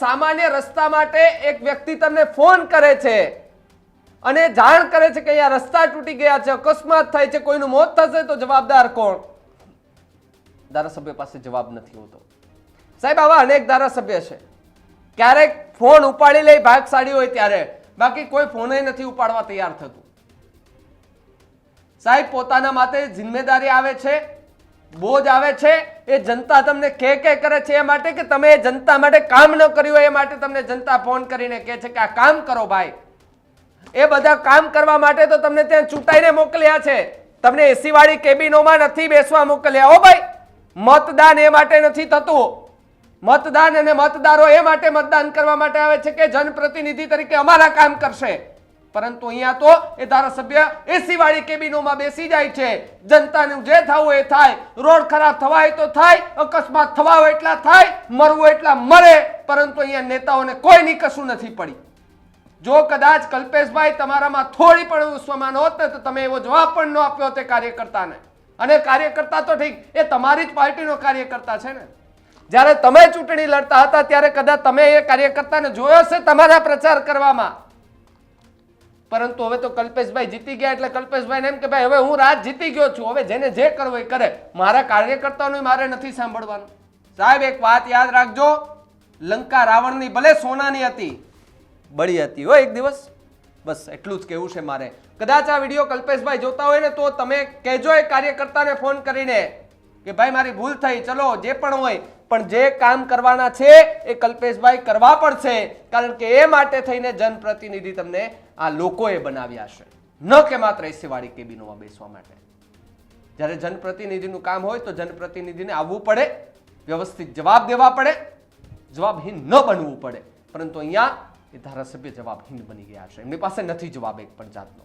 સામાન્ય રસ્તા માટે એક વ્યક્તિ તમને ફોન કરે છે અને જાણ કરે છે કે અહીંયા રસ્તા તૂટી ગયા છે, અકસ્માત થાય છે, કોઈનું મોત થશે, તો જવાબદાર કોણ? ધારાસભ્ય પાસે જવાબ નથી હોતો. સાહેબ, આવા અનેક ધારાસભ્ય છે, ક્યારેક ફોન ઉપાડી લે ભાગશાળી હોય ત્યારે, બાકી કોઈ ફોન નથી ઉપાડવા તૈયાર થતું. સાહેબ, પોતાના માથે જિમ્મેદારી આવે છે, બોજ આવે છે, એ જનતા તમને કે કરે છે એ માટે કે તમે જનતા માટે કામ ન કર્યું એ માટે તમને જનતા ફોન કરીને કહે છે કે આ કામ કરો ભાઈ. એ બધા કામ કરવા માટે તો તમને ત્યાં ચૂંટાઈને મોકલ્યા છે, તમને એસી વાળી કેબિનોમાં નથી બેસવા મોકલ્યા. હો ભાઈ, મતદાન એ માટે નથી થતું. મતદાન અને મતદારો એ માટે મતદાન કરવા માટે આવે છે કે જનપ્રતિનિધિ તરીકે અમારા કામ કરશે. પરંતુ અહીંયા તો એ ધારાસભ્ય એસી વાળી કેબિનોમાં બેસી જાય છે. જનતાનું જે થવું એ થાય, રોડ ખરાબ થવાય તો થાય, અકસ્માત થવા હોય એટલા થાય, મરવું એટલા મરે, પરંતુ અહીંયા નેતાઓને કોઈની કશું નથી પડી. જો કદાચ કલ્પેશભાઈ તમારામાં થોડી પણ સ્વમાન હોત ને તો તમે એવો જવાબ પણ ન આપ્યો તે કાર્યકર્તાને. અને કાર્યકર્તા તો ઠીક, એ તમારી જ પાર્ટીનો કાર્યકર્તા છે ને. જ્યારે તમે ચૂંટણી લડતા હતા ત્યારે કદાચ તમે એ કાર્યકર્તાને જોયો છે તમારા પ્રચાર કરવામાં. પરંતુ હવે તો કલ્પેશભાઈ જીતી ગયા એટલે કલ્પેશભાઈ એમ કે ભાઈ હવે હું રાજ જીતી ગયો છું, હવે જેને જે કરવું એ કરે, મારા કાર્યકર્તાઓનું મારે નથી સાંભળવાનું. સાહેબ, એક વાત યાદ રાખજો, લંકા રાવણની ભલે સોનાની હતી, બળી હતી હો એક દિવસ. બસ એટલું જ કહેવું છે મારે. કદાચ આ વિડીયો કલ્પેશભાઈ જોતા હોય ને તો તમે કહેજો એ કાર્યકર્તાને ફોન કરીને કે ભાઈ મારી ભૂલ થઈ, ચલો જે પણ હોય, પણ જે કામ કરવાના છે એ કલ્પેશભાઈ કરવા પડશે. કારણ કે એ માટે થઈને જનપ્રતિનિધિ તમને આ લોકોએ બનાવ્યા છે, ન કે માત્ર એસી વાળી કેબિનોમાં બેસવા માટે. જ્યારે જનપ્રતિનિધિનું કામ હોય તો જનપ્રતિનિધિને આવવું પડે, વ્યવસ્થિત જવાબ દેવા પડે, જવાબહીન ન બનવું પડે. પરંતુ અહીંયા એ ધારાસભ્ય જવાબહીન બની ગયા છે, એમની પાસે નથી જવાબ એક પણ જાતનો.